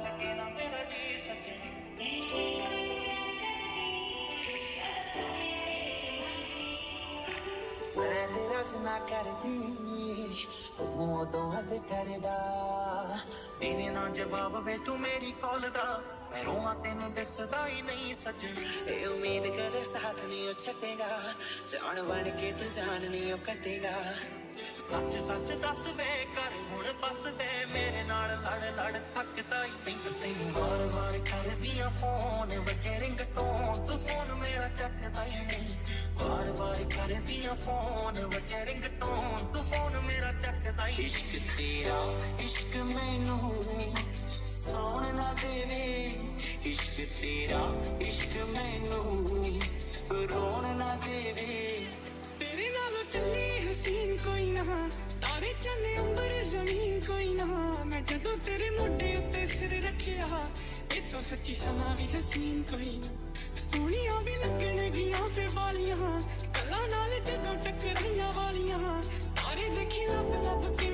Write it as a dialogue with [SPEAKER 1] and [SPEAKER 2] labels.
[SPEAKER 1] लगे ना मेरा जी सजनी।
[SPEAKER 2] मैं तेरा जना करदी उदों हद करदा देवे ना जवाब वे तू मेरी कॉल दा मैं रोवां तेनू दसदा ही नहीं सजनी। ए उम्मीद कदे साथ नहीं ओ छड्डेगा जान बन के तू जान नहीं ओ कटेगा। सच सच दस वे कर हुण बस दे मेरे नाल लड़ लड़ थकदा ही पिंग तैनू बार बार करदियां फोन वजे रिंगटोन तू फोन मेरा चकदा ही नहीं। बार बार करदियां फोन वजे रिंगटोन तू फोन मेरा चकदा ही। इश्क तेरा इश्क मैनू सौण ना देवे इश्क तेरा इश्क मैनू रोण ना देवे।
[SPEAKER 3] तेरे नालों चली हसीन कोई ना तारे चले अंबर जमीन कोई ना मैं जदों तेरे मोढे उत्ते सिर रखिया ए तो सच्ची समा भी हसीन कोई ना। सोहणियां भी लगणगियां फे वालियां कल्लां नाल जदों टकराइयां वालियां तारे देखी लब लब के